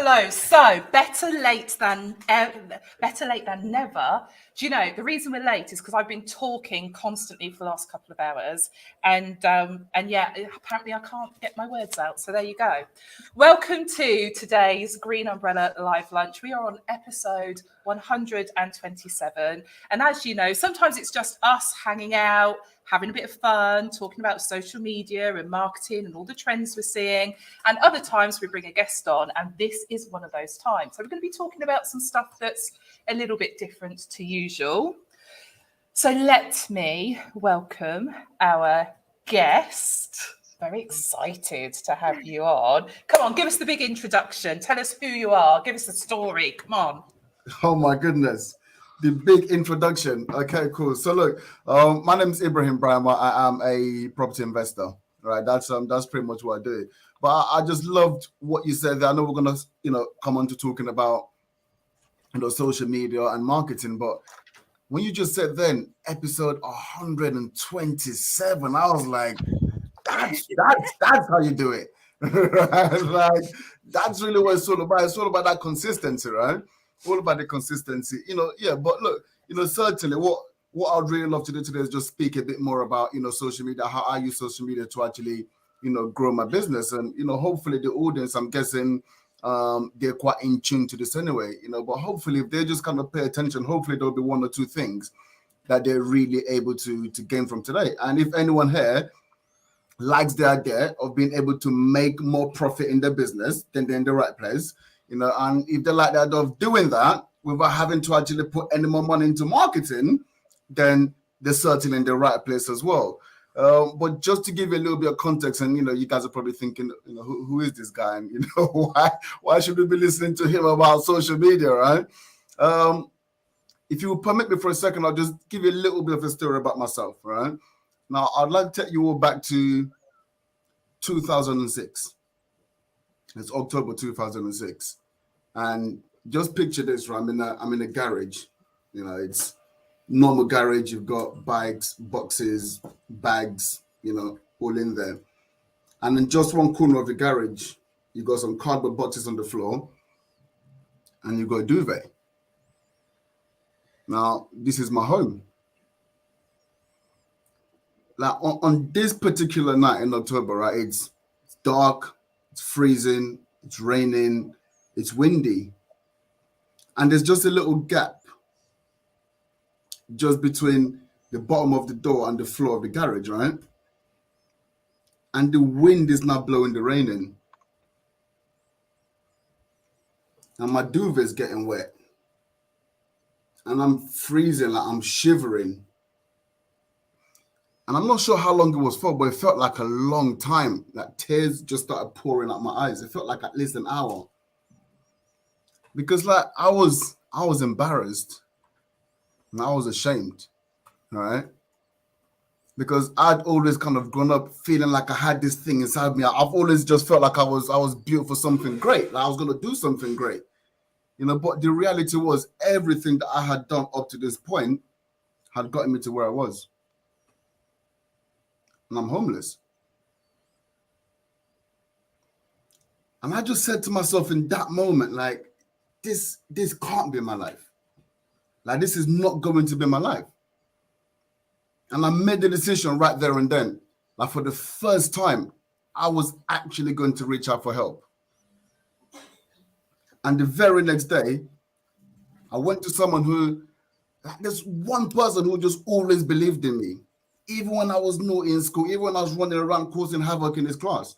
hello. So better late than never. Do you know the reason we're late is because I've been talking constantly for the last couple of hours, and yeah, apparently I can't get my words out. So there you go. Welcome to today's Green Umbrella Live Lunch. We are on episode 127, and as you know, sometimes it's just us hanging out, having a bit of fun, talking about social media and marketing and all the trends we're seeing. And other times we bring a guest on, and this is one of those times. So we're going to be talking about some stuff that's a little bit different to usual. So let me welcome our guest. Very excited to have you on. Come on, give us the big introduction. Tell us who you are. Give us the story. Come on. Oh my goodness. The big introduction. Okay, cool. So look, my name is Ibrahim Braimah. I am a property investor. Right. That's pretty much what I do. But I just loved what you said there. I know we're gonna, come on to talking about social media and marketing, but when you just said then episode 127, I was like, that's how you do it. Like that's really what it's all about. It's all about that consistency, right? All about the consistency, yeah. But look, certainly what I'd really love to do today is just speak a bit more about, social media, how I use social media to actually, grow my business. And, hopefully the audience, I'm guessing, they're quite in tune to this anyway, but hopefully if they just kind of pay attention, hopefully there'll be one or two things that they're really able to gain from today. And if anyone here likes the idea of being able to make more profit in their business, then they're in the right place. And if they like the idea of doing that without having to actually put any more money into marketing, then they're certainly in the right place as well. But just to give you a little bit of context, and you guys are probably thinking, who is this guy, and why should we be listening to him about social media, right? If you will permit me for a second, I'll just give you a little bit of a story about myself, right? Now, I'd like to take you all back to 2006. It's October 2006, and just picture this, right? I'm in a garage. It's normal garage. You've got bikes, boxes, bags, all in there. And in just one corner of the garage, you got some cardboard boxes on the floor, and you got a duvet. Now, this is my home. Like on this particular night in October, right? It's dark, it's freezing, it's raining, it's windy. And there's just a little gap just between the bottom of the door and the floor of the garage, right? And the wind is not blowing the rain in. And my duvet is getting wet. And I'm freezing, like I'm shivering. And I'm not sure how long it was for, but it felt like a long time. Like tears just started pouring out my eyes. It felt like at least an hour. Because like I was embarrassed. And I was ashamed. All right. Because I'd always kind of grown up feeling like I had this thing inside me. I've always just felt like I was built for something great. Like I was gonna do something great. But the reality was everything that I had done up to this point had gotten me to where I was. And I'm homeless. And I just said to myself in that moment, like, this can't be my life. Like, this is not going to be my life. And I made the decision right there and then. Like, for the first time, I was actually going to reach out for help. And the very next day, I went to someone who, like, there's one person who just always believed in me. Even when I was naughty in school, even when I was running around causing havoc in his class.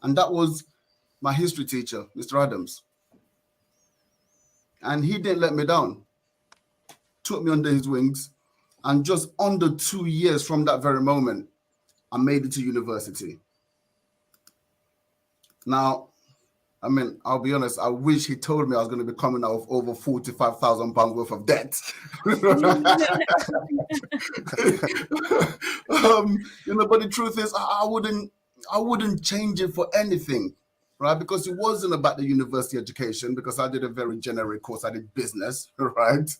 And that was my history teacher, Mr. Adams. And he didn't let me down. Took me under his wings. And just under 2 years from that very moment, I made it to university. Now, I mean, I'll be honest, I wish he told me I was going to be coming out of over £45,000 worth of debt. But the truth is, I wouldn't change it for anything, right? Because it wasn't about the university education, because I did a very generic course. I did business, right?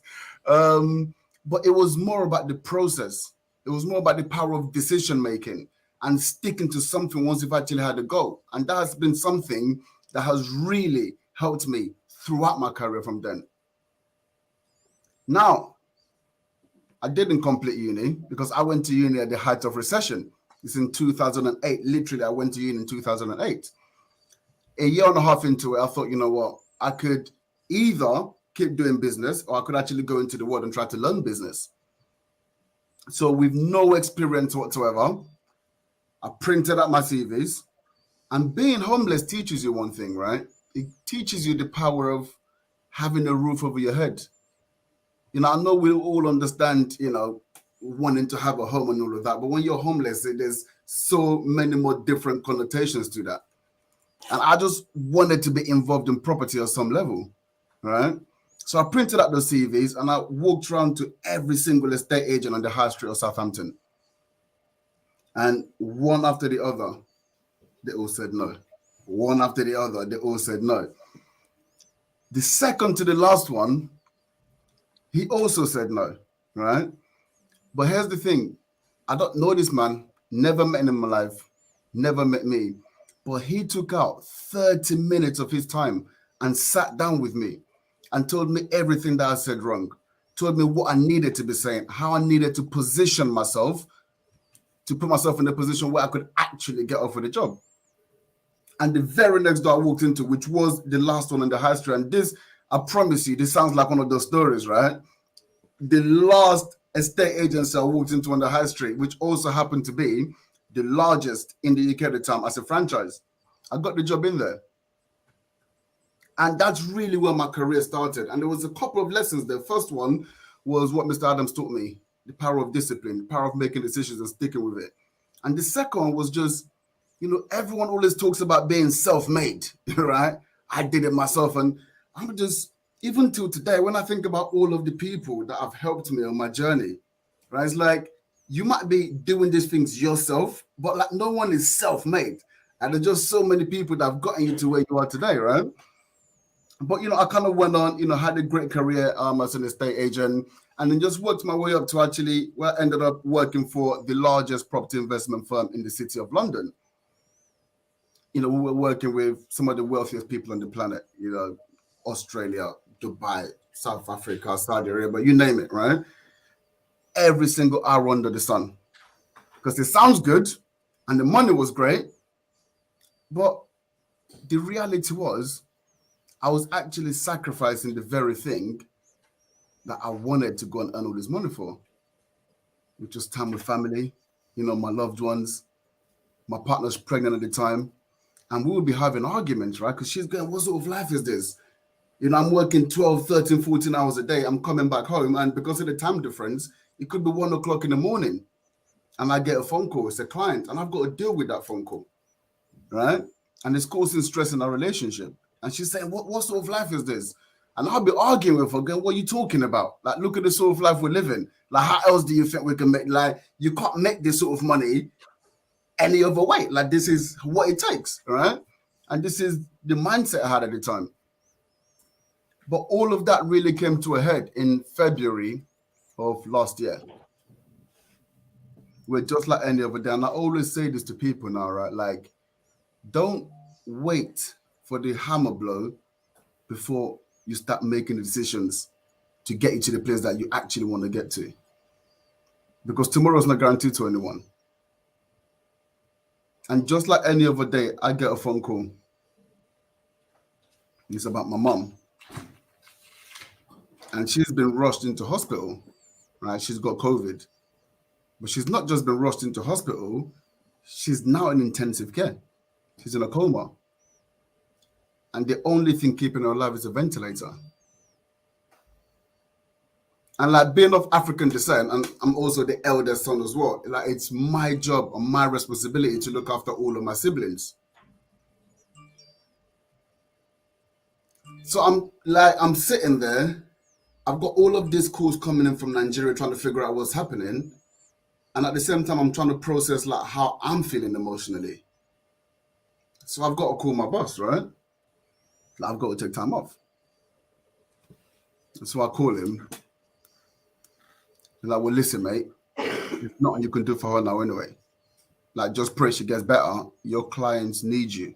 But it was more about the process. It was more about the power of decision making and sticking to something once you've actually had a goal. And that has been something that has really helped me throughout my career from then. Now, I didn't complete uni because I went to uni at the height of recession. It's in 2008. Literally, I went to uni in 2008. A year and a half into it, I thought, you know what? I could either keep doing business or I could actually go into the world and try to learn business. So with no experience whatsoever, I printed out my CVs. And being homeless teaches you one thing, right? It teaches you the power of having a roof over your head. You know, I know we all understand, you know, wanting to have a home and all of that. But when you're homeless, there's so many more different connotations to that. And I just wanted to be involved in property at some level, right? So I printed out those CVs and I walked around to every single estate agent on the high street of Southampton. And one after the other, they all said no. One after the other, they all said no. The second to the last one, he also said no, right? But here's the thing. I don't know this man, never met him in my life, never met me. But he took out 30 minutes of his time and sat down with me and told me everything that I said wrong, told me what I needed to be saying, how I needed to position myself to put myself in a position where I could actually get offered a job. And the very next door I walked into, which was the last one on the high street, and this, I promise you, this sounds like one of those stories, right? The last estate agency I walked into on the high street, which also happened to be the largest in the UK at the time as a franchise. I got the job in there. And that's really where my career started. And there was a couple of lessons. The first one was what Mr. Adams taught me, the power of discipline, the power of making decisions and sticking with it. And the second one was just, you know, everyone always talks about being self-made, right? I did it myself. And I'm just, even till today, when I think about all of the people that have helped me on my journey, right? It's like, you might be doing these things yourself, but like no one is self-made. And there's just so many people that have gotten you to where you are today, right? But, you know, I kind of went on, you know, had a great career as an estate agent, and then just worked my way up to actually, well, I ended up working for the largest property investment firm in the city of London. You know, we were working with some of the wealthiest people on the planet, you know, Australia, Dubai, South Africa, Saudi Arabia, you name it, right? Every single hour under the sun. Because it sounds good and the money was great, but the reality was I was actually sacrificing the very thing that I wanted to go and earn all this money for, which was time with family, you know, my loved ones. My partner's pregnant at the time, and we would be having arguments, right? Because she's going, what sort of life is this? You know, I'm working 12, 13, 14 hours a day. I'm coming back home, and because of the time difference, it could be 1 o'clock in the morning, and I get a phone call. It's a client, and I've got to deal with that phone call, right? And it's causing stress in our relationship. And she's saying, what sort of life is this? And I'll be arguing with her, going, what are you talking about? Like, look at the sort of life we're living. Like, how else do you think we can make? Like, you can't make this sort of money any other way. Like, this is what it takes, right? And this is the mindset I had at the time. But all of that really came to a head in February of last year. We're just like any other day. And I always say this to people now, right? Like, don't wait for the hammer blow before you start making the decisions to get you to the place that you actually want to get to. Because tomorrow's not guaranteed to anyone. And just like any other day, I get a phone call. It's about my mom. And she's been rushed into hospital, right? She's got COVID. But she's not just been rushed into hospital, she's now in intensive care. She's in a coma. And the only thing keeping her alive is a ventilator. And like, being of African descent, and I'm also the eldest son as well, like, it's my job and my responsibility to look after all of my siblings. So I'm sitting there, I've got all of these calls coming in from Nigeria trying to figure out what's happening. And at the same time, I'm trying to process like how I'm feeling emotionally. So I've got to call my boss, right? Like, I've got to take time off. So I call him. He's like, well, listen, mate, there's nothing you can do for her now anyway. Like, just pray she gets better. Your clients need you.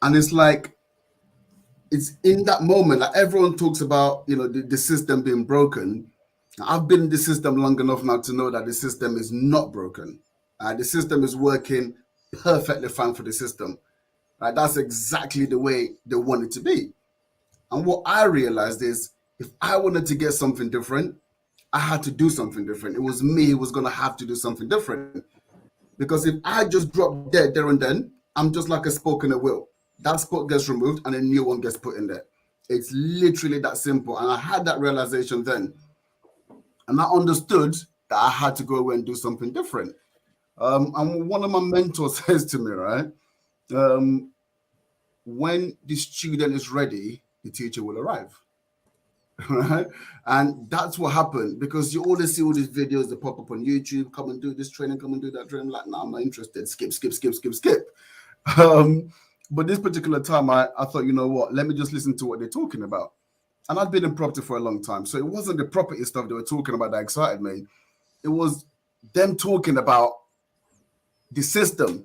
And it's like, it's in that moment, like everyone talks about, the system being broken. I've been in the system long enough now to know that the system is not broken. The system is working perfectly fine for the system. That's exactly the way they want it to be. And what I realized is, if I wanted to get something different, I had to do something different. It was me who was going to have to do something different. Because if I just drop dead there and then, I'm just like a spoke in a will. That spoke gets removed and a new one gets put in there. It's literally that simple. And I had that realization then. And I understood that I had to go away and do something different. And one of my mentors says to me, right, when the student is ready, the teacher will arrive. Right? And that's what happened, because you always see all these videos that pop up on YouTube. Come and do this training, come and do that training. Like, no, I'm not interested. Skip. But this particular time, I thought, you know what? Let me just listen to what they're talking about. And I've been in property for a long time. So it wasn't the property stuff they were talking about that excited me. It was them talking about the system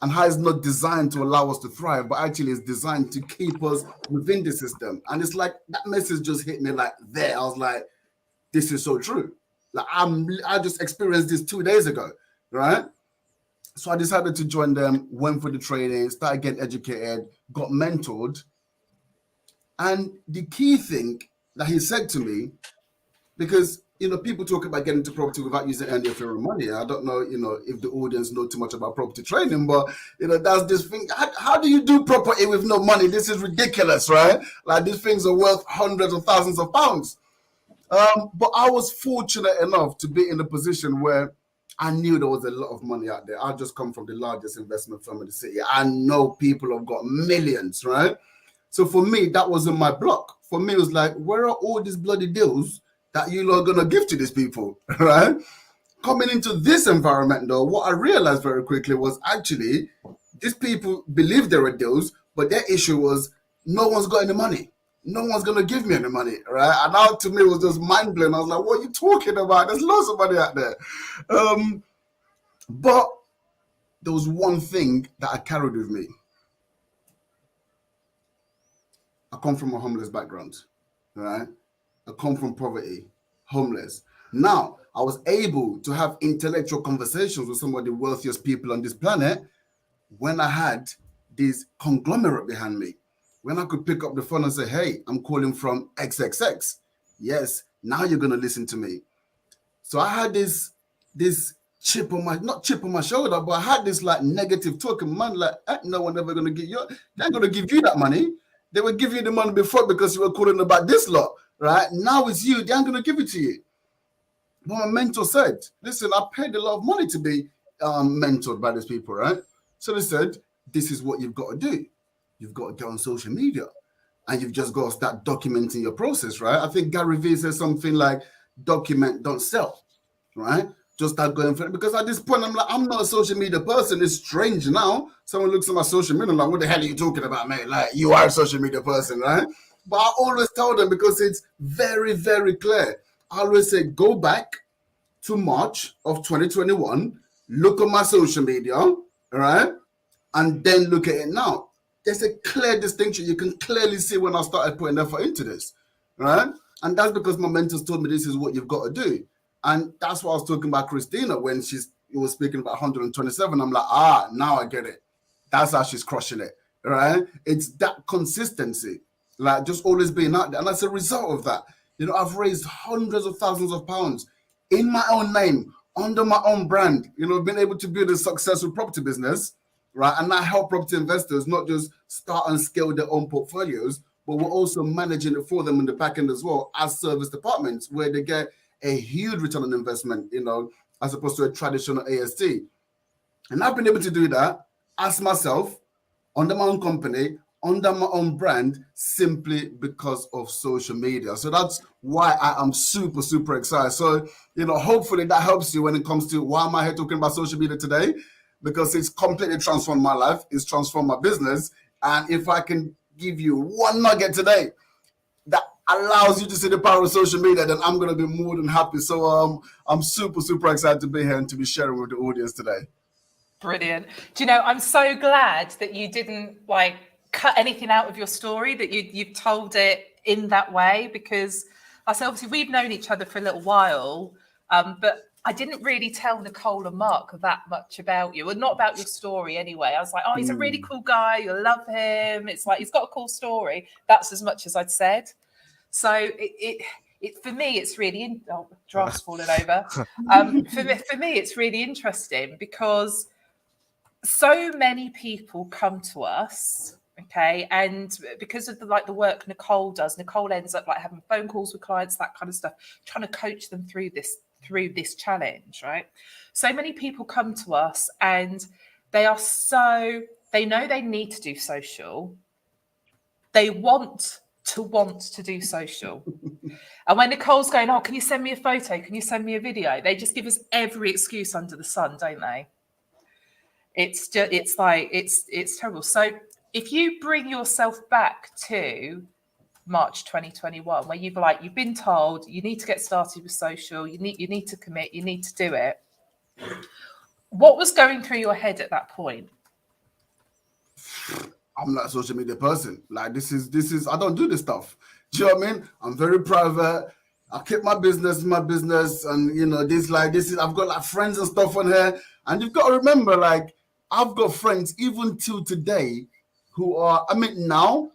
and how it's not designed to allow us to thrive, but actually it's designed to keep us within the system. And it's like, that message just hit me like there. I was like, this is so true. Like, I just experienced this 2 days ago, right? So I decided to join them, went for the training, started getting educated, got mentored. And the key thing that he said to me, because people talk about getting into property without using any of your own money. I don't know, if the audience know too much about property training, but that's this thing. How do you do property with no money? This is ridiculous, right? Like, these things are worth hundreds of thousands of pounds. But I was fortunate enough to be in a position where I knew there was a lot of money out there. I just come from the largest investment firm in the city. I know people have got millions, right? So for me, that wasn't my block. For me, it was like, where are all these bloody deals that you are going to give to these people, right? Coming into this environment, though, what I realized very quickly was actually these people believe there are deals, but their issue was no one's got any money. No one's going to give me any money, right? And now to me, it was just mind-blowing. I was like, what are you talking about? There's lots of money out there. But there was one thing that I carried with me. I come from a homeless background, right? I come from poverty, homeless. Now, I was able to have intellectual conversations with some of the wealthiest people on this planet when I had this conglomerate behind me. When I could pick up the phone and say, hey, I'm calling from XXX. Yes, now you're going to listen to me. So I had this chip on not chip on my shoulder, but I had this like negative talk in my mind, like, no one ever going to give you, they're going to give you that money. They would give you the money before because you were calling about this lot, right? Now it's you, they aren't going to give it to you. But my mentor said, listen, I paid a lot of money to be mentored by these people, right? So they said, this is what you've got to do. You've got to get on social media and you've just got to start documenting your process, right? I think Gary Vee says something like, document, don't sell, right? Just start going for it. Because at this point, I'm like, I'm not a social media person. It's strange now. Someone looks at my social media like, what the hell are you talking about, mate? Like, you are a social media person, right? But I always tell them, because it's very, very clear. I always say, go back to March of 2021, look at my social media, all right? And then look at it now. There's a clear distinction. You can clearly see when I started putting effort into this, right? And that's because my mentors told me this is what you've got to do. And that's what I was talking about Christina when she was speaking about 127. I'm like, now I get it. That's how she's crushing it, right? It's that consistency, like just always being out there. And as a result of that, I've raised hundreds of thousands of pounds in my own name, under my own brand, been able to build a successful property business, right? And I help property investors not just start and scale their own portfolios, but we're also managing it for them in the back end as well as service departments where they get a huge return on investment, as opposed to a traditional AST. And I've been able to do that as myself, under my own company, under my own brand, simply because of social media. So that's why I am super, super excited. So, hopefully that helps you when it comes to why am I here talking about social media today? Because it's completely transformed my life. It's transformed my business. And if I can give you one nugget today that allows you to see the power of social media, then I'm going to be more than happy. So I'm super, super excited to be here and to be sharing with the audience today. Brilliant. Do you know, I'm so glad that you didn't cut anything out of your story that you've told it in that way? Because I said, obviously, we've known each other for a little while, but I didn't really tell Nicole and Mark that much about you, or not about your story anyway. I was like, oh, he's a really cool guy. You'll love him. It's like, he's got a cool story. That's as much as I'd said. So it for me, it's really, draft's fallen over. For me, it's really interesting because so many people come to us, okay, and because of the work Nicole does, Nicole ends up like having phone calls with clients, that kind of stuff, trying to coach them through this challenge, right? So many people come to us and they know they need to do social. They want to do social. And when Nicole's going, oh, can you send me a photo? Can you send me a video? They just give us every excuse under the sun, don't they? It's terrible. So if you bring yourself back to March 2021, where you've been told you need to get started with social, you need to commit, you need to do it. What was going through your head at that point? I'm not a social media person. Like this is I don't do this stuff. Do you know what I mean? I'm very private. I keep my business, and this is I've got like friends and stuff on here. And you've got to remember, like, I've got friends even till today who are, now,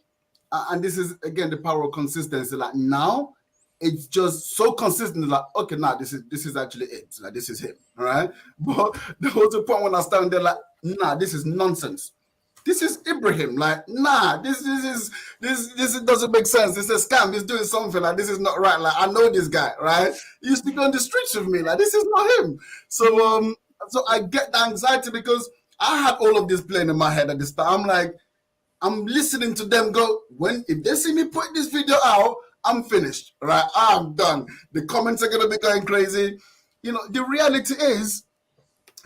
and this is again the power of consistency. Like now, it's just so consistent. Like, okay, now this is actually it. Like this is him, all right? But there was a point when I stand there like, nah, this is nonsense. This is Ibrahim. Like, nah, this doesn't make sense. This is a scam. He's doing something. Like, this is not right. Like, I know this guy, right? He used to be on the streets with me. Like, this is not him. So I get the anxiety because I had all of this playing in my head at this time. I'm like, I'm listening to them go, if they see me put this video out, I'm finished, right? I'm done. The comments are going to be going crazy. The reality is,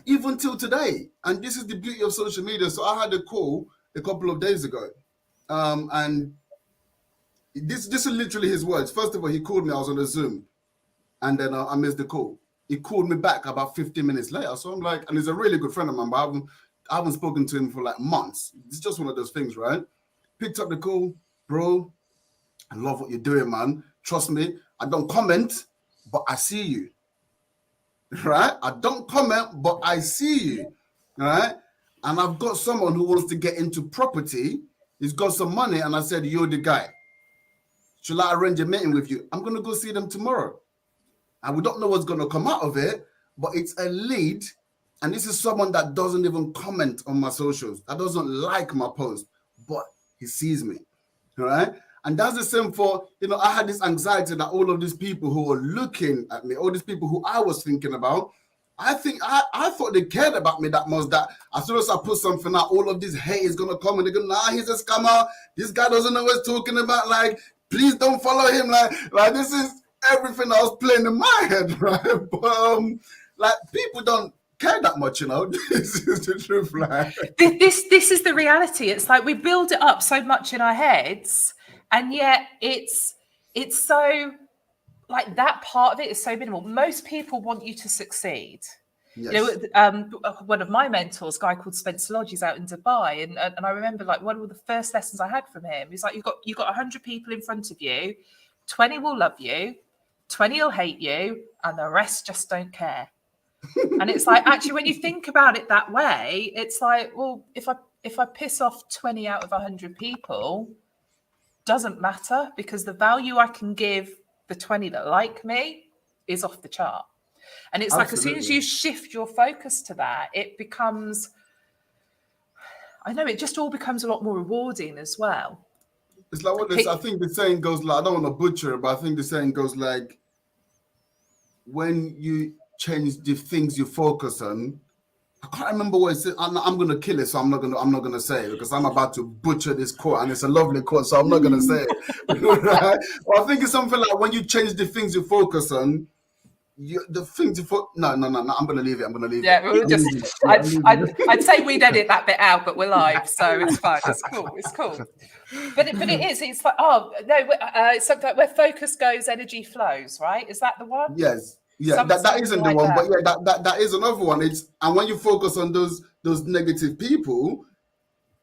even till today, and this is the beauty of social media. So I had a call a couple of days ago, and this is literally his words. First of all, he called me. I was on a Zoom, and then I missed the call. He called me back about 15 minutes later. So I'm like, and he's a really good friend of mine, but I haven't spoken to him for like months. It's just one of those things, right? Picked up the call, bro. I love what you're doing, man. Trust me. I don't comment, but I see you. Right? I don't comment, but I see you. Right? And I've got someone who wants to get into property. He's got some money, and I said, you're the guy. Shall I arrange a meeting with you? I'm going to go see them tomorrow. And we don't know what's going to come out of it, but it's a lead. And this is someone that doesn't even comment on my socials, that doesn't like my post, but he sees me. Right? And that's the same for, I had this anxiety that all of these people who were looking at me, all these people who I was thinking about, I thought they cared about me that much, that as soon as I put something out, all of this hate is going to come and they're going to, nah, he's a scammer. This guy doesn't know what he's talking about. Like, please don't follow him. Like this is everything I was playing in my head, right? But people don't care that much, This is the truth. Like this is the reality. It's like we build it up so much in our heads. And yet it's so, like, that part of it is so minimal. Most people want you to succeed. Yes. One of my mentors, a guy called Spencer Lodge, he's out in Dubai. And I remember, like, one of the first lessons I had from him, he's like, you've got 100 people in front of you. 20 will love you. 20 will hate you. And the rest just don't care. And it's like, actually, when you think about it that way, it's like, well, if I piss off 20 out of 100 people, doesn't matter, because the value I can give the 20 that like me is off the chart. And it's Absolutely. Like, as soon as you shift your focus to that, it becomes, it just all becomes a lot more rewarding as well. It's like I think the saying goes like, I don't want to butcher it, but I think the saying goes like, when you change the things you focus on, I can't remember what it said. I'm going to kill it, so I'm not going to say it because I'm about to butcher this quote, and it's a lovely quote, so I'm not going to say it. Right? Well, I think it's something like, when you change the things you focus on, No, I'm going to leave it. Yeah, we'll just. I'd say we'd edit that bit out, but we're live, so it's fine. It's cool. But it is. It's like, it's something like where focus goes, energy flows. Right? Is that the one? Yes. Yeah, that isn't the one, but yeah, that is another one. And when you focus on those negative people,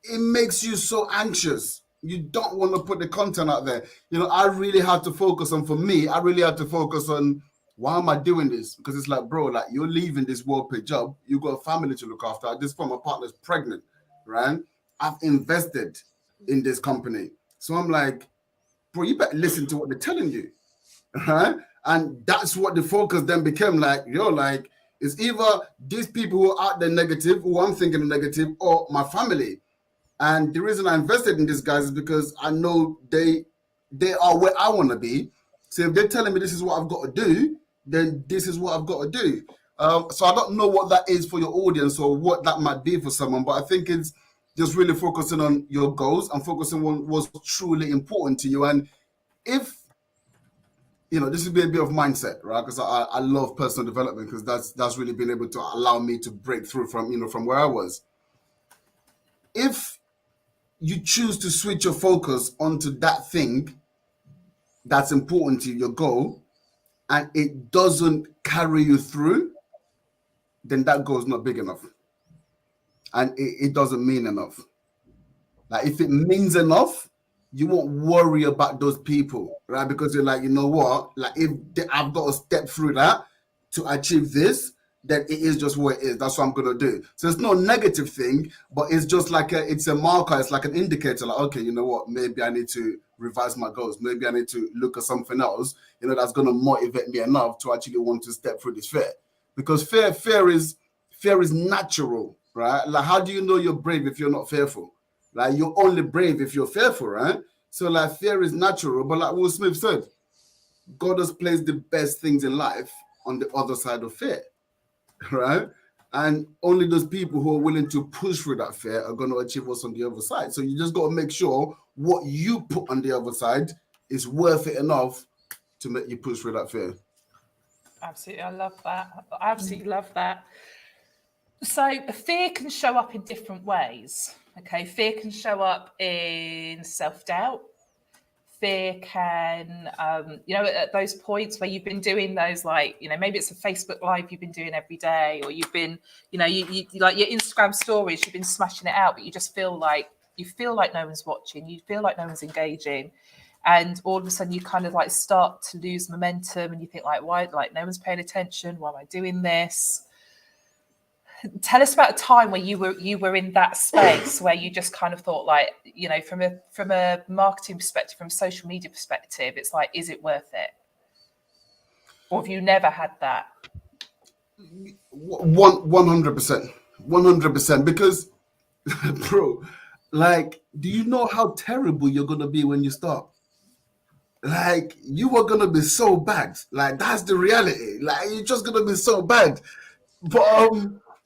it makes you so anxious. You don't want to put the content out there. I really had to focus on, for me, I really had to focus on, why am I doing this? Because it's like, bro, like, you're leaving this well-paid job. You got a family to look after. At this point, my partner's pregnant, right? I've invested in this company. So I'm like, bro, you better listen to what they're telling you, right? And that's what the focus then became. Like, like, it's either these people who are out there negative, who I'm thinking negative, or my family. And the reason I invested in these guys is because I know they are where I want to be. So if they're telling me this is what I've got to do, then this is what I've got to do. So I don't know what that is for your audience or what that might be for someone, but I think it's just really focusing on your goals and focusing on what's truly important to you. And if, this would be a bit of mindset, right? Because I love personal development, because that's really been able to allow me to break through from where I was. If you choose to switch your focus onto that thing that's important to you, your goal, and it doesn't carry you through, then that goal is not big enough. And it doesn't mean enough. Like, if it means enough, you won't worry about those people, right? Because you're like, you know what? Like, if I've got to step through that to achieve this, then it is just what it is. That's what I'm going to do. So it's not a negative thing, but it's just like it's a marker. It's like an indicator. Like, okay, you know what? Maybe I need to revise my goals. Maybe I need to look at something else, that's going to motivate me enough to actually want to step through this fear. Because fear is natural, right? Like, how do you know you're brave if you're not fearful? Like, you're only brave if you're fearful, right? So, like, fear is natural. But like Will Smith said, God has placed the best things in life on the other side of fear, right? And only those people who are willing to push through that fear are going to achieve what's on the other side. So you just got to make sure what you put on the other side is worth it enough to make you push through that fear. Absolutely. I love that. I absolutely love that. So fear can show up in different ways. Okay. Fear can show up in self-doubt. Fear can, at those points where you've been doing those, like, maybe it's a Facebook Live you've been doing every day, or you've been, you like your Instagram stories, you've been smashing it out, but you just feel like no one's watching, you feel like no one's engaging. And all of a sudden you kind of like start to lose momentum, and you think, like, why, like, no one's paying attention? Why am I doing this? Tell us about a time where you were in that space where you just kind of thought, like, from a marketing perspective, from a social media perspective, it's like, is it worth it? Or have you never had that? 100%, because, bro, like, do you know how terrible you're gonna be when you start? Like, you are gonna be so bad. Like, that's the reality. Like, you're just gonna be so bad. But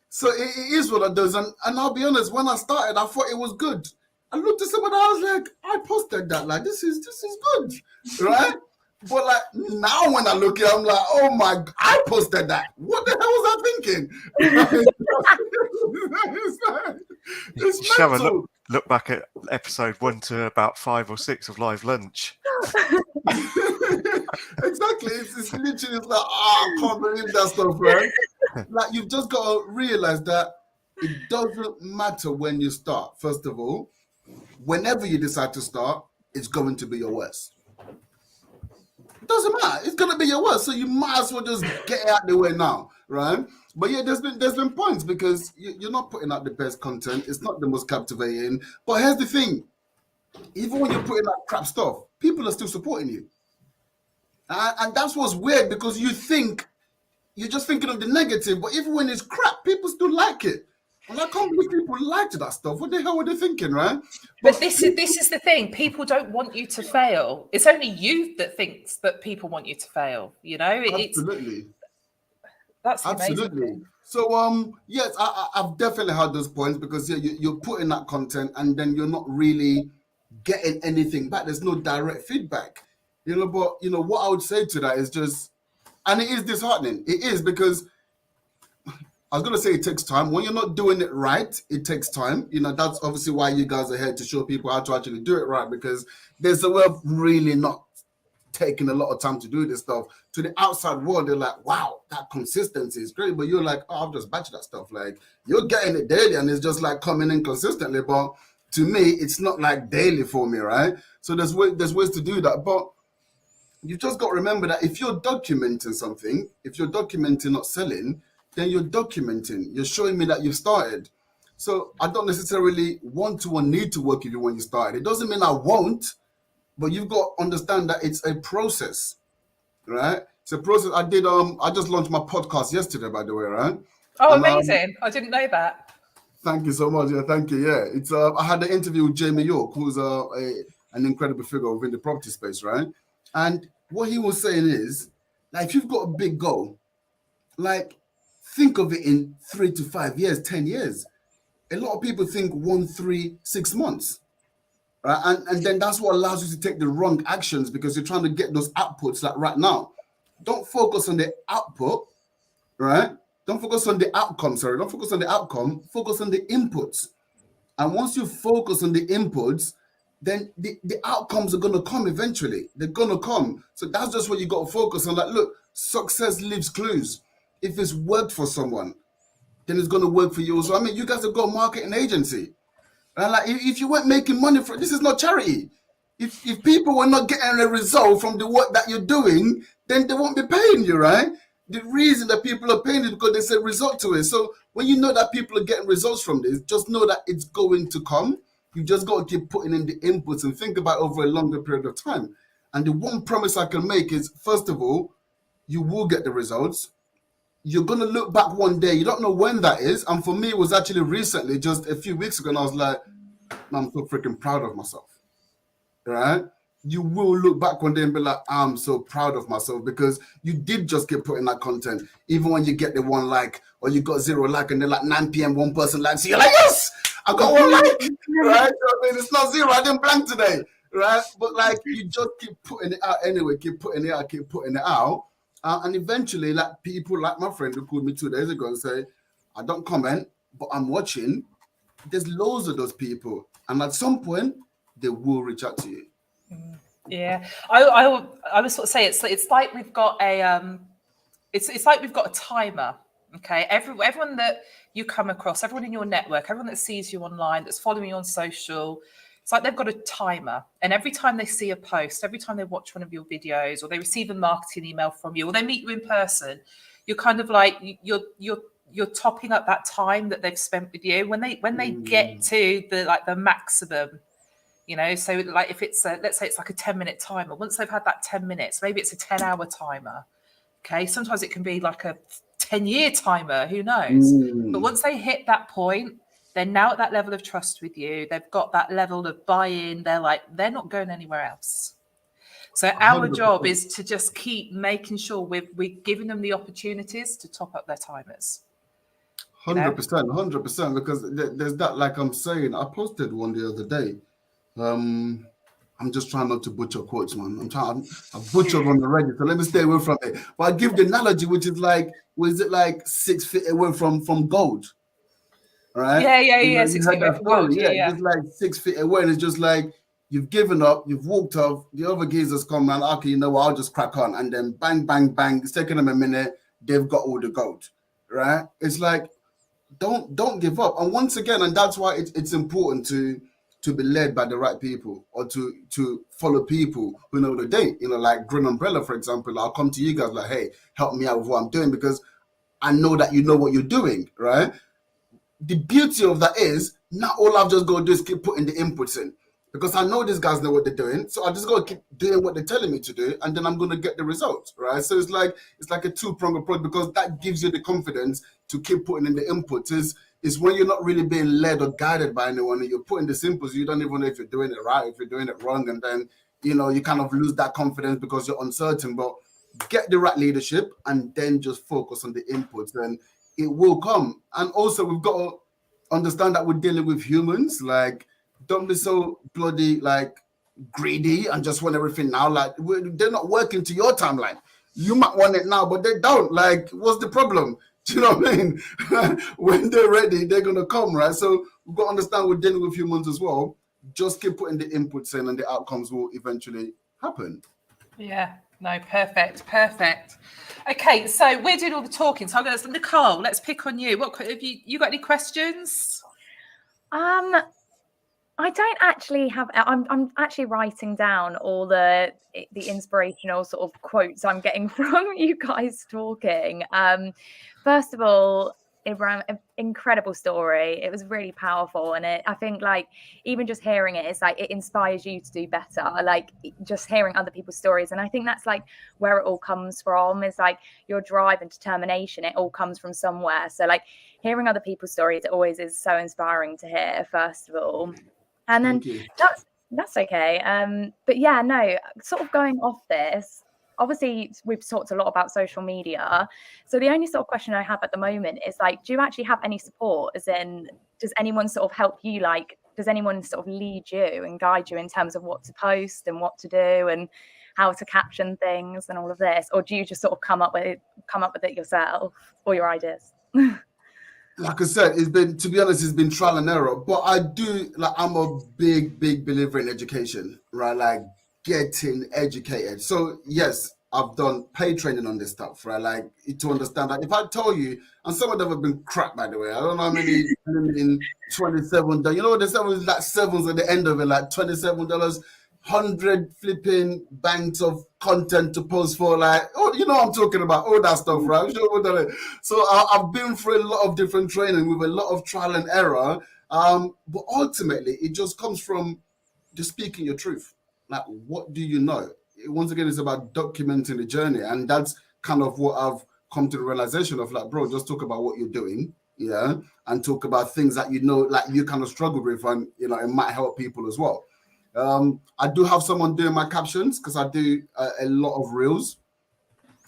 so it is what it does. And I'll be honest, when I started, I thought it was good. I looked at someone, I was like, I posted that. Like, this is good, right? But like, now when I look at it, I'm like, oh my, I posted that. What the hell was I thinking? It's mental. Look back at episode 1 to about 5 or 6 of Live Lunch. Exactly. It's literally like, I can't believe that stuff, right? Like, you've just got to realize that it doesn't matter when you start. First of all, whenever you decide to start, it's going to be your worst. It doesn't matter. It's going to be your worst. So you might as well just get it out the way now, right? But yeah, there's been points because you're not putting out the best content. It's not the most captivating. But here's the thing. Even when you're putting out crap stuff, people are still supporting you. And that's what's weird, because you're just thinking of the negative, but even when it's crap, people still like it. And I can't believe people liked that stuff. What the hell were they thinking, right? But this is the thing. People don't want you to fail. It's only you that thinks that people want you to fail. Absolutely. That's absolutely. So yes, I've definitely had those points, because you're putting that content and then you're not really getting anything back. There's no direct feedback. But what I would say to that is just, and it is disheartening. It is, because I was going to say it takes time. When you're not doing it right, it takes time. That's obviously why you guys are here, to show people how to actually do it right, because there's a way of really not taking a lot of time to do this stuff. To the outside world, they're like, wow, that consistency is great. But you're like, oh, I've just batched that stuff. Like, you're getting it daily and it's just like coming in consistently. But to me, it's not like daily for me, right? So there's ways to do that. But you just got to remember that if you're documenting something, if you're documenting not selling, then you're documenting. You're showing me that you've started. So I don't necessarily want to or need to work with you when you started. It doesn't mean I won't, but you've got to understand that it's a process, right? It's a process. I just launched my podcast yesterday, by the way, right? Oh, And, amazing. I didn't know that. thank you so much. Yeah, thank you. Yeah, it's I had an interview with Jamie York, who's an incredible figure within the property space, right? And what he was saying is, like, if you've got a big goal, like, think of it in 3 to 5 years, 10 years. A lot of people think 1, 3, 6 months, right? And then that's what allows you to take the wrong actions because you're trying to get those outputs like right now. Don't focus on the output, right? Don't focus on the outcome, sorry. Don't focus on the outcome. Focus on the inputs. And once you focus on the inputs, then the outcomes are going to come eventually. They're going to come. So that's just what you got to focus on. Like, look, success leaves clues. If it's worked for someone, then it's going to work for you. So, I mean, you guys have got a marketing agency. And like, if you weren't making money for this is not charity. If people were not getting a result from the work that you're doing, then they won't be paying you, right? The reason that people are paying is because there's a result to it. So when you know that people are getting results from this, just know that it's going to come. You just got to keep putting in the inputs and think about it over a longer period of time. And the one promise I can make is, first of all, you will get the results. You're going to look back one day. You don't know when that is. And for me, it was actually recently, just a few weeks ago, and I was like, I'm so freaking proud of myself, right? You will look back one day and be like, I'm so proud of myself because you did just keep putting that content. Even when you get the 1 like or you got 0 like and then like 9 p.m. one person likes you, you're like, yes, I got 1 like, right? I mean, it's not 0. I didn't blank today, right? But like, you just keep putting it out anyway, keep putting it out. And eventually, like, people like my friend who called me 2 days ago and say, I don't comment, but I'm watching. There's loads of those people. And at some point, they will reach out to you. Yeah, I would sort of say it's like we've got a it's like we've got a timer. Okay, everyone that you come across, everyone in your network, everyone that sees you online, that's following you on social, it's like they've got a timer. And every time they see a post, every time they watch one of your videos, or they receive a marketing email from you, or they meet you in person, you're kind of like you're topping up that time that they've spent with you. When they get to the maximum. You know, so like if it's let's say it's like a 10-minute timer, once they've had that 10 minutes, maybe it's a 10-hour timer. Okay. Sometimes it can be like a 10-year timer, who knows? But once they hit that point, they're now at that level of trust with you. They've got that level of buy-in. They're not going anywhere else. So our 100%. job is to just keep making sure we're giving them the opportunities to top up their timers. 100%, because there's that, like I'm saying, I posted one the other day. I'm just trying not to butcher quotes, man. I butchered one already, so let me stay away from it. But I give the analogy, which is like, was it like 6 feet away from gold? All right? Yeah. 6 feet away from gold. Yeah. Just like 6 feet away, and it's just like you've given up, you've walked off, the other geezers come and okay, you know what, I'll just crack on, and then bang, bang, bang. It's taking them a minute, they've got all the gold, right? It's like don't give up. And once again, and that's why it's important to be led by the right people, or to follow people who know the day. You know, like Green Umbrella, for example. I'll come to you guys like, hey, help me out with what I'm doing because I know that you know what you're doing, right? The beauty of that is not all I've just got to do is keep putting the inputs in because I know these guys know what they're doing. So I just got to keep doing what they're telling me to do, and then I'm going to get the results, right? So it's like a two-pronged approach because that gives you the confidence to keep putting in the inputs. Is when you're not really being led or guided by anyone and you're putting the simples, you don't even know if you're doing it right, if you're doing it wrong, and then, you know, you kind of lose that confidence because you're uncertain. But get the right leadership and then just focus on the inputs, and it will come. And also, we've got to understand that we're dealing with humans. Like, don't be so bloody like greedy and just want everything now. Like, they're not working to your timeline. You might want it now, but they don't. Like, what's the problem? Do you know what I mean? When they're ready, they're going to come, right? So we've got to understand we're dealing with humans as well. Just keep putting the inputs in and the outcomes will eventually happen. Yeah, no, perfect. Okay, so we're doing all the talking. So I'm going to, Nicole, let's pick on you. What have you got any questions? I don't actually have. I'm actually writing down all the inspirational sort of quotes I'm getting from you guys talking. First of all, Ibrahim, incredible story. It was really powerful, and I think like even just hearing it, it's like it inspires you to do better. Like just hearing other people's stories, and I think that's like where it all comes from. Is like your drive and determination. It all comes from somewhere. So like hearing other people's stories, it always is so inspiring to hear. First of all. And then that's okay. But yeah, no, sort of going off this, obviously we've talked a lot about social media. So the only sort of question I have at the moment is like, do you actually have any support? As in, does anyone sort of help you? Like, does anyone sort of lead you and guide you in terms of what to post and what to do and how to caption things and all of this? Or do you just sort of come up with it yourself or your ideas? Like I said, to be honest, it's been trial and error. But I'm a big believer in education, right? Like getting educated. So yes, I've done paid training on this stuff, right? Like to understand that if I tell you, and some of them have been crap, by the way. I don't know how many in 27. You know, there's always like sevens at the end of it, like $27. 100 flipping banks of content to post for, like, oh, you know what I'm talking about, all that stuff, right? So I've been through a lot of different training with a lot of trial and error, but ultimately it just comes from just speaking your truth. Like, what do you know? Once again, it's about documenting the journey, and that's kind of what I've come to the realization of, like, bro, just talk about what you're doing, yeah, and talk about things that you know, like you kind of struggle with, and you know, it might help people as well. I do have someone doing my captions because I do a lot of reels.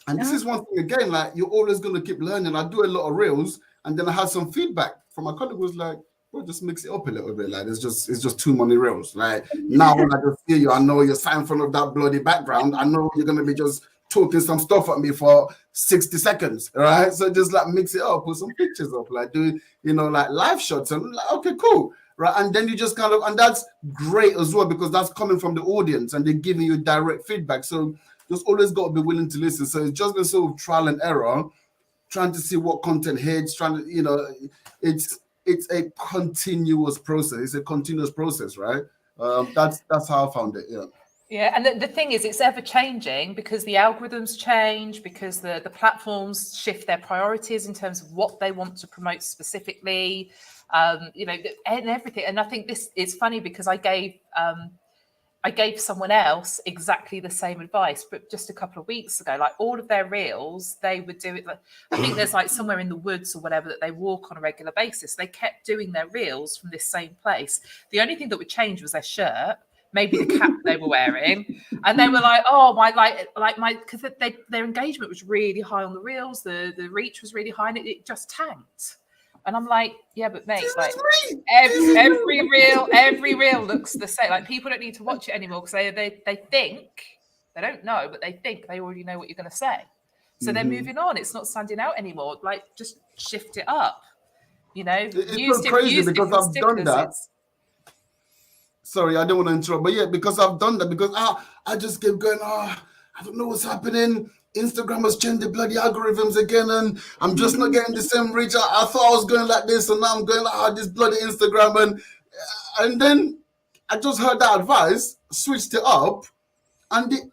And this is one thing, again, like you're always going to keep learning. I do a lot of reels, and then I had some feedback from my colleague who was like, well, just mix it up a little bit. Like it's just too many reels. Like now when I just hear you, I know you're sat in front of that bloody background. I know you're going to be just talking some stuff at me for 60 seconds, right? So just like mix it up, put some pictures up, like do, you know, like live shots. And like, okay, cool. Right. And then you just kind of, and that's great as well, because that's coming from the audience and they're giving you direct feedback. So just always got to be willing to listen. So it's just been sort of trial and error, trying to see what content hits, trying to, you know, it's a continuous process. It's a continuous process, right? That's how I found it. Yeah. Yeah, and the thing is, it's ever changing because the algorithms change, because the platforms shift their priorities in terms of what they want to promote specifically, you know, and everything. And I think this is funny because I gave someone else exactly the same advice, but just a couple of weeks ago, like all of their reels, they would do it. Like, I think there's like somewhere in the woods or whatever that they walk on a regular basis. They kept doing their reels from this same place. The only thing that would change was their shirt, maybe the cap they were wearing, and they were like, "Oh my, like my," because their engagement was really high on the reels, the reach was really high, and it just tanked. And I'm like, yeah, but mate, like every reel looks the same. Like people don't need to watch it anymore because they think, they don't know, but they think they already know what you're going to say. So they're moving on. It's not standing out anymore. Like just shift it up. You know, it's so crazy because I've done that. Sorry, I don't want to interrupt, but yeah, because I've done that, because I just kept going, I don't know what's happening. Instagram has changed the bloody algorithms again, and I'm just not getting the same reach. I thought I was going like this, and now I'm going like this bloody Instagram, and then I just heard that advice, switched it up, and the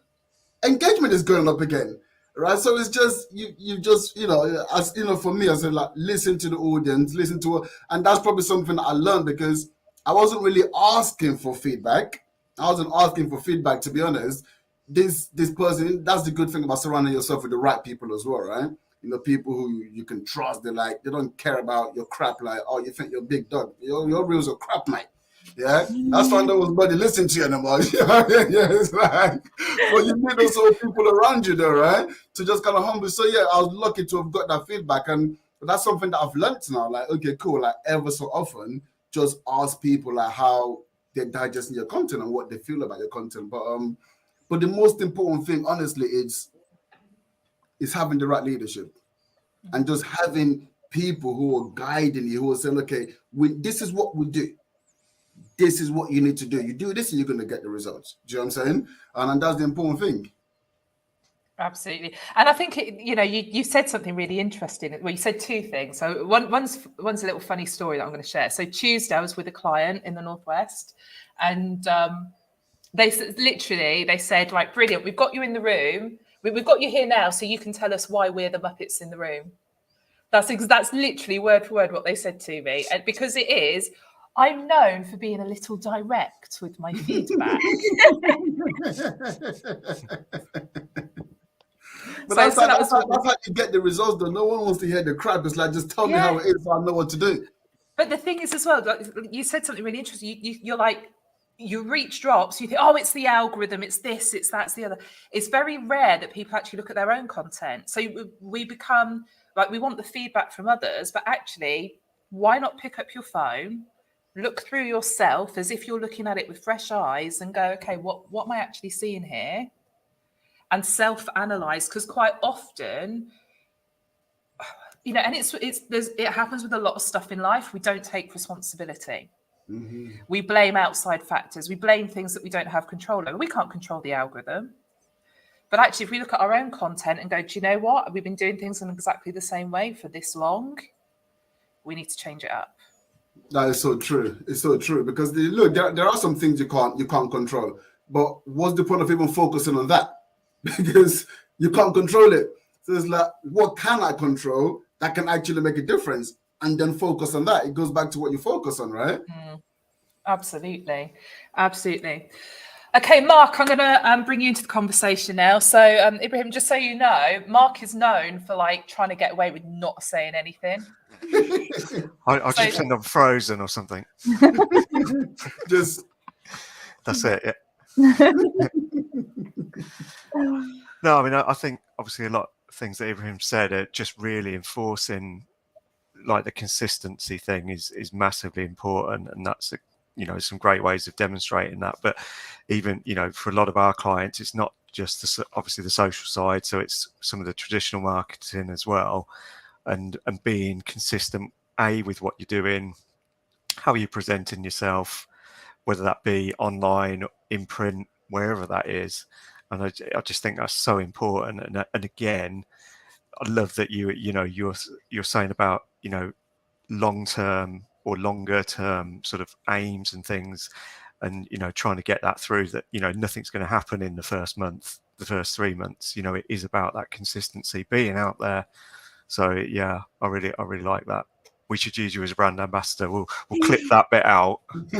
engagement is going up again, right? So it's just you just, you know, as you know, for me, I said, like, listen to the audience, listen to, and that's probably something that I learned because I wasn't really asking for feedback. I wasn't asking for feedback, to be honest. This person, that's the good thing about surrounding yourself with the right people as well, right? You know, people who you can trust. They're like, they don't care about your crap. Like, oh, you think you're big dog? Your reels are crap, mate. Yeah, that's why no one's listen to you anymore. Yeah, it's like, but you need those sort of people around you, though, right? To just kind of humble. So yeah, I was lucky to have got that feedback, and that's something that I've learned now. Like, okay, cool. Like ever so often, just ask people like how they're digesting your content and what they feel about your content. But the most important thing, honestly, is having the right leadership and just having people who are guiding you, who are saying, okay, this is what we do. This is what you need to do. You do this and you're going to get the results. Do you know what I'm saying? And that's the important thing. Absolutely. And I think, you said something really interesting. Well, you said two things. So one's a little funny story that I'm going to share. So Tuesday, I was with a client in the Northwest, and they said, right, brilliant, we've got you in the room. We've got you here now, so you can tell us why we're the Muppets in the room. That's literally word for word what they said to me. And because it is, I'm known for being a little direct with my feedback. But that's how you get the results, though. No one wants to hear the crap. It's like, just tell me how it is so I know what to do. But the thing is as well, like, you said something really interesting. You're like, you reach drops, you think, oh, it's the algorithm, it's this, it's that, it's the other. It's very rare that people actually look at their own content. So we become like, we want the feedback from others, but actually, why not pick up your phone, look through yourself as if you're looking at it with fresh eyes and go, okay, what am I actually seeing here? And self-analyze, because quite often, and it happens with a lot of stuff in life. We don't take responsibility. Mm-hmm. We blame outside factors. We blame things that we don't have control over. We can't control the algorithm. But actually, if we look at our own content and go, do you know what? We've been doing things in exactly the same way for this long. We need to change it up. That is so true. It's so true, because look, there are some things you can't control. But what's the point of even focusing on that? Because you can't control it. So it's like, what can I control that can actually make a difference? And then focus on that. It goes back to what you focus on, right? Absolutely. Absolutely. Okay, Mark, I'm going to bring you into the conversation now. So, Ibrahim, just so you know, Mark is known for trying to get away with not saying anything. I'll just pretend I'm frozen or something. Just that's it. Yeah. No, I mean, I think obviously a lot of things that Ibrahim said are just really enforcing, like, the consistency thing is massively important, and that's some great ways of demonstrating that. But even for a lot of our clients, it's not just obviously the social side, so it's some of the traditional marketing as well, and being consistent with what you're doing, how you're presenting yourself, whether that be online, in print, wherever that is. And I just think that's so important. And again, I love that you're saying about long term or longer term sort of aims and things, and trying to get that through, that nothing's going to happen in the first month, the first 3 months. It is about that consistency, being out there. So yeah, I really like that. We should use you as a brand ambassador. We'll clip that bit out, and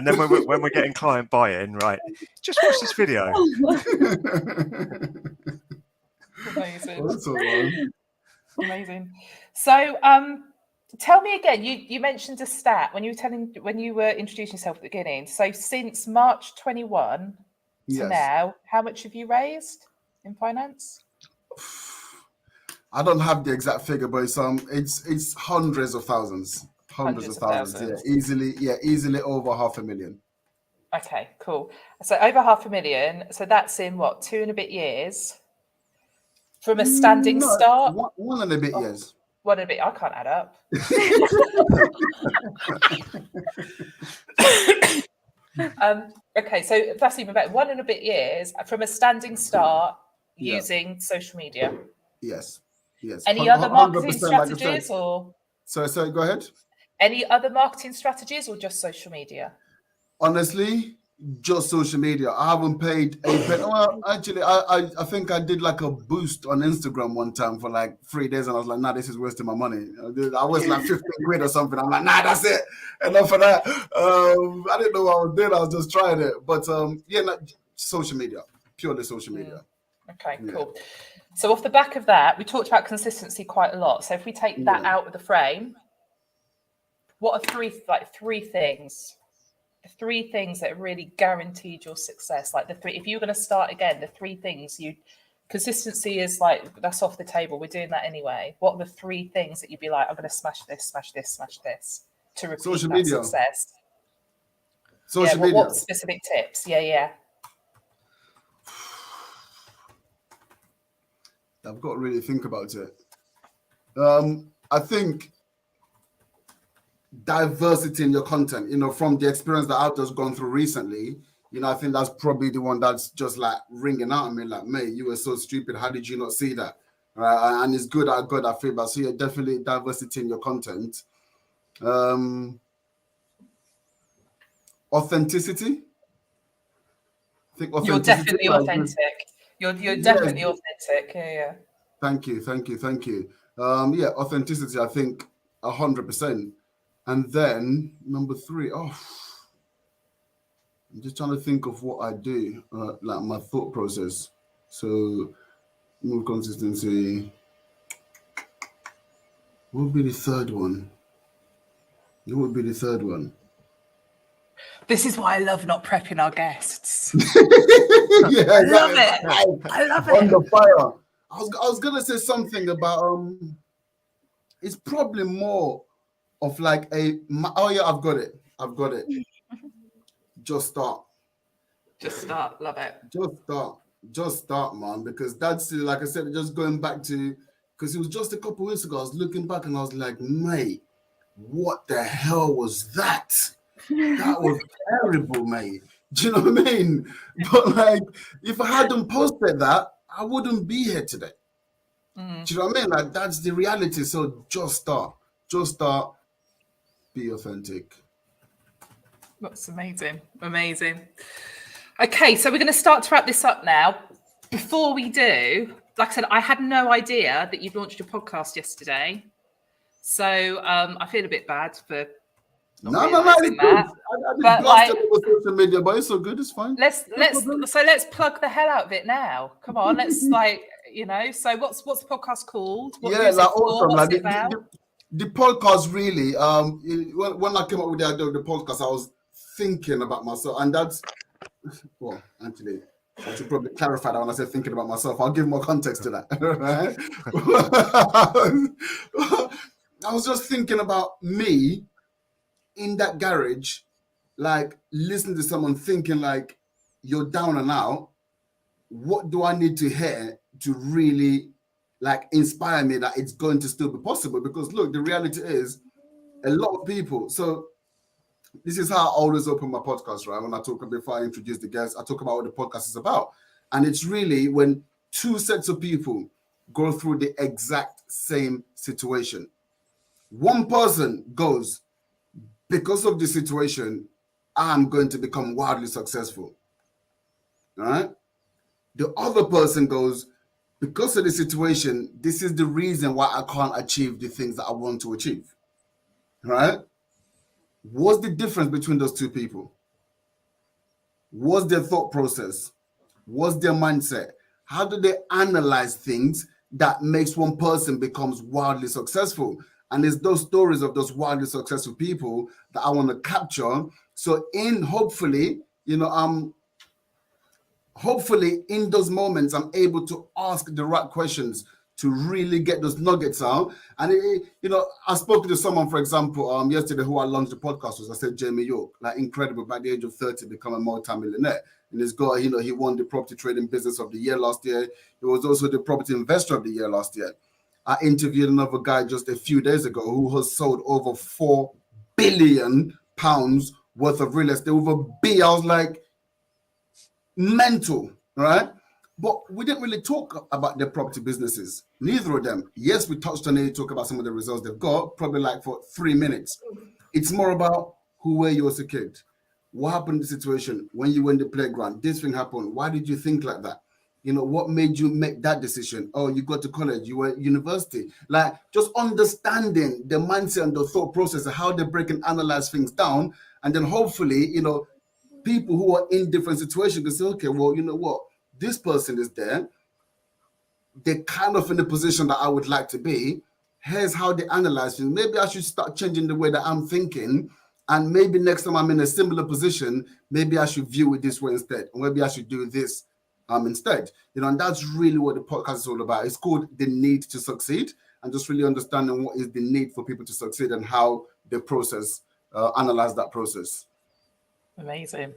then when we're getting client buy-in, right? Just watch this video. Amazing. Well, that's all right. Amazing. So, tell me again. You mentioned a stat when you were introducing yourself at the beginning. So, since March 21 to now, how much have you raised in finance? I don't have the exact figure, but it's hundreds of thousands. Hundreds of thousands. Yeah, easily over 500,000. Okay, cool. So over 500,000. So that's in what, 2 and a bit years from a standing start? 1 and a bit years. 1 and a bit. I can't add up. Okay, so that's even better. 1 and a bit years from a standing start using social media. Yes. Any other marketing strategies or? Sorry, go ahead. Any other marketing strategies or just social media? Honestly, just social media. I haven't paid a penny. Well, actually, I think I did like a boost on Instagram one time for like 3 days, and I was like, nah, this is wasting my money. I was like 15 quid or something. I'm like, nah, that's it. Enough of that. I didn't know what I was doing. I was just trying it. But social media, purely social media. Okay, cool. So off the back of that, we talked about consistency quite a lot. So if we take that out of the frame, what are three things? The 3 things that really guaranteed your success? Like if you were going to start again, the 3 things consistency is like, that's off the table. We're doing that anyway. What are the 3 things that you'd be like, I'm going to smash this, smash this, smash this to repeat social that media success? Social media. What specific tips? Yeah. I've got to really think about it. I think diversity in your content, from the experience that I've just gone through recently, You know, I think that's probably the one that's just like ringing out at me, like, mate, you were so stupid. How did you not see that? Right? And it's good. I got that feedback. So yeah, definitely diversity in your content. Authenticity. I think authenticity. You're definitely authentic. You're definitely authentic. Yeah. Thank you. Yeah, authenticity. I think 100%. And then number 3. I'm just trying to think of what I do, like my thought process. So, more consistency. What would be the third one? This is why I love not prepping our guests. Yeah, I love it. I love it. On the fire. I was gonna say something about it's probably more of like I've got it. Just start. Love it. Just start, man, because that's, like I said, just going back to, because it was just a couple of weeks ago, I was looking back and I was like, mate, what the hell was that? That was terrible, mate. Do you know what I mean? But like, if I hadn't posted that, I wouldn't be here today. Do you know what I mean? Like, that's the reality. So just start, be authentic. That's amazing. Okay, so we're going to start to wrap this up now. Before we do, like I said, I had no idea that you'd launched your podcast yesterday. So I feel a bit bad for No, it's good. I did blast it over social media, but it's so good, it's fine. Let's plug the hell out of it now. Come on, let's so what's the podcast called? What yeah, like awesome. What's it about? The podcast really, when I came up with the idea of the podcast, I was thinking about myself, and that's, well, actually, I should probably clarify that when I say thinking about myself. I'll give more context to that. Right? I was just thinking about me in that garage, like listening to someone thinking like, you're down and out. What do I need to hear to really like inspire me that it's going to still be possible? Because look, the reality is a lot of people. So this is how I always open my podcast, right? When I talk, before I introduce the guests, I talk about what the podcast is about. And it's really when two sets of people go through the exact same situation. One person goes, because of the situation, I'm going to become wildly successful. All right? The other person goes, because of the situation, this is the reason why I can't achieve the things that I want to achieve. All right? What's the difference between those two people? What's their thought process? What's their mindset? How do they analyze things that makes one person becomes wildly successful? And it's those stories of those wildly successful people that I want to capture. So hopefully in those moments, I'm able to ask the right questions to really get those nuggets out. And I spoke to someone, for example, yesterday who I launched the podcast with. I said Jamie York, like incredible, by the age of 30, become a multi-millionaire. And this guy, he won the property trading business of the year last year. He was also the property investor of the year last year. I interviewed another guy just a few days ago who has sold over £4 billion worth of real estate. Over B, I was like, mental, right? But we didn't really talk about their property businesses. Neither of them. Yes, we touched on it, talk about some of the results they've got, probably like for 3 minutes. It's more about who were you as a kid? What happened in the situation when you were in the playground? This thing happened. Why did you think like that? What made you make that decision? Oh, you got to college, you were at university. Like just understanding the mindset and the thought process of how they break and analyze things down. And then hopefully, people who are in different situations can say, okay, well, you know what? This person is there. They're kind of in the position that I would like to be. Here's how they analyze things. Maybe I should start changing the way that I'm thinking. And maybe next time I'm in a similar position, maybe I should view it this way instead. Or maybe I should do this instead. And that's really what the podcast is all about. It's called The Need to Succeed, and just really understanding what is the need for people to succeed and how they analyze that process. Amazing.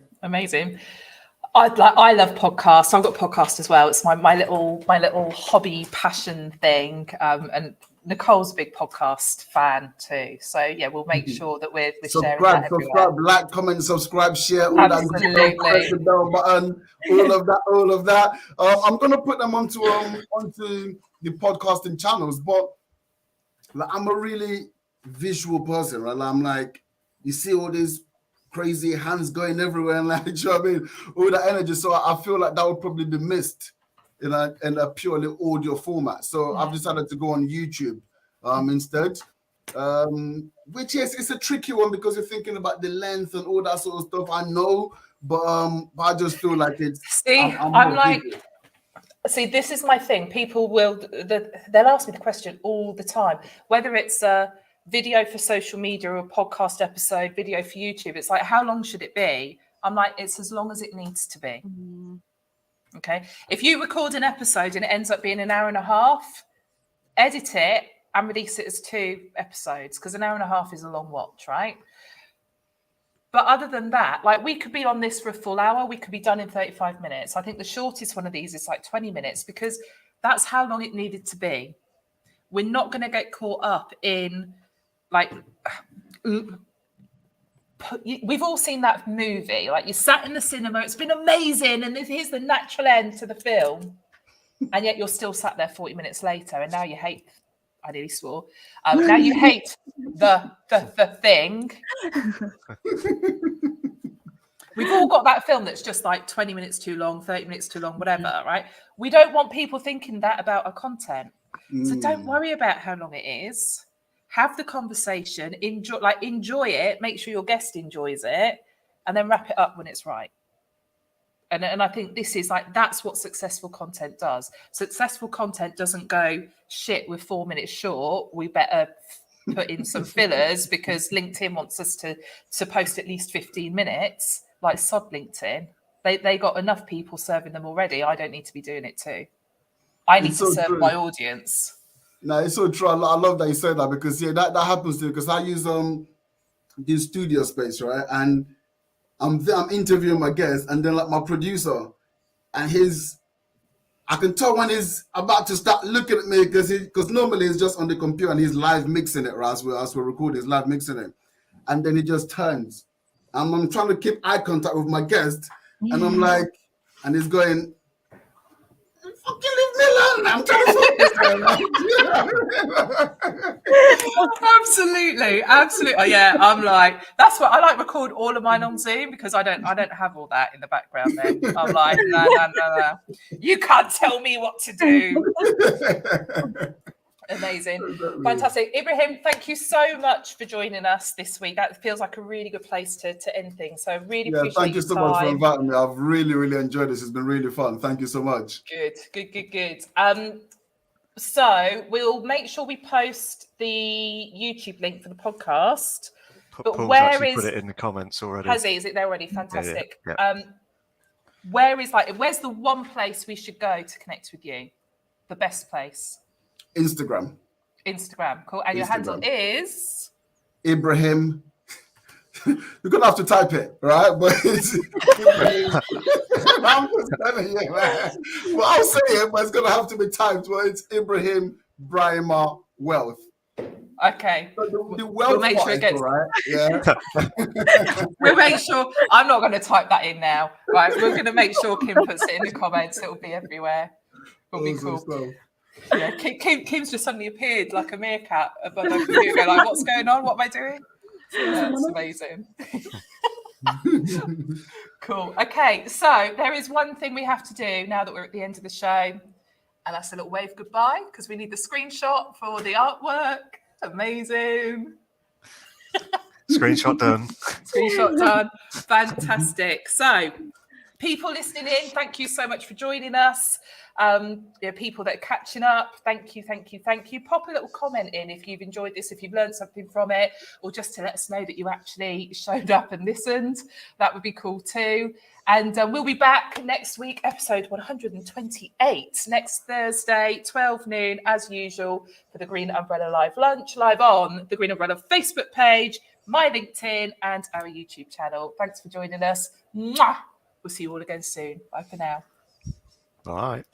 I love podcasts. I've got podcasts as well. It's my little hobby passion thing. And Nicole's a big podcast fan too. So yeah, we'll make sure that we're sharing that everywhere. Subscribe, like, comment, subscribe, share, all that good stuff, press the bell button, all of that. I'm gonna put them onto the podcasting channels, but like, I'm a really visual person, right? Like, I'm like, you see all these crazy hands going everywhere, and like, you know what I mean? All that energy. So I feel like that would probably be missed in a purely audio format. So I've decided to go on YouTube instead. Which is, it's a tricky one because you're thinking about the length and all that sort of stuff. I know, but I just feel like it's. I'm like. Visual. See, this is my thing. People they'll ask me the question all the time, whether it's a video for social media or a podcast episode, video for YouTube. It's like, how long should it be? I'm like, it's as long as it needs to be. Okay. If you record an episode and it ends up being an hour and a half, edit it and release it as 2 episodes, because an hour and a half is a long watch, right? But other than that, like, we could be on this for a full hour. We could be done in 35 minutes. I think the shortest one of these is like 20 minutes because that's how long it needed to be. We're not going to get caught up in, like, we've all seen that movie. Like, you sat in the cinema, it's been amazing, and here's the natural end to the film. And yet you're still sat there 40 minutes later, and now you hate, I nearly swore. Now you hate the thing. We've all got that film that's just like 20 minutes too long, 30 minutes too long, whatever, right? We don't want people thinking that about our content. So don't worry about how long it is. Have the conversation, enjoy it, make sure your guest enjoys it, and then wrap it up when it's right. And I think this is like, that's what successful content does. Successful content doesn't go, shit, we're 4 minutes short, we better put in some fillers because LinkedIn wants us to post at least 15 minutes, like sod LinkedIn. They got enough people serving them already. I don't need to be doing it too. I need to serve my audience. No, it's so true. I love that you said that because that happens to me because I use this studio space, right? And I'm interviewing my guest, and then like my producer, and I can tell when he's about to start looking at me because normally he's just on the computer and he's live mixing it, right? As we're recording, he's live mixing it, and then he just turns. I'm trying to keep eye contact with my guest, and I'm like, and he's going, fucking leave me alone. I'm trying to Absolutely. Oh, yeah, I'm like, that's what I like. Record all of mine on Zoom because I don't have all that in the background. Then I'm like, no. You can't tell me what to do. Amazing. Fantastic. Ibrahim, thank you so much for joining us this week. That feels like a really good place to end things. So I really appreciate thank you so much for inviting me. I've really, really enjoyed this. It's been really fun. Thank you so much. Good. So we'll make sure we post the YouTube link for the podcast. But Paul's where actually is put it in the comments already? Has he? Is it there already? Fantastic. Yeah. Where's the one place we should go to connect with you? The best place? Instagram. Cool. And your handle is Ibrahim. You're gonna have to type it, right? But it's Ibrahim. I'm just telling you, man. Well, I'll say it, but it's gonna have to be typed. Well, it's Ibrahim Braimah Wealth. Okay. So the wealth, we'll make sure it gets right. Yeah. We'll make sure. I'm not going to type that in now. Right. We're going to make sure Kim puts it in the comments. It'll be everywhere. It'll be cool. Yeah. Kim's just suddenly appeared like a meerkat above the computer. Like, what's going on? What am I doing? That's amazing. Cool. Okay. So there is one thing we have to do now that we're at the end of the show, and that's a little wave goodbye because we need the screenshot for the artwork. Amazing. Screenshot done. Fantastic. So people listening in, thank you so much for joining us. People that are catching up, thank you. Pop a little comment in if you've enjoyed this, if you've learned something from it, or just to let us know that you actually showed up and listened. That would be cool too. And we'll be back next week, episode 128, next Thursday, 12 noon, as usual, for the Green Umbrella Live Lunch, live on the Green Umbrella Facebook page, my LinkedIn, and our YouTube channel. Thanks for joining us. Mwah! We'll see you all again soon. Bye for now. Bye.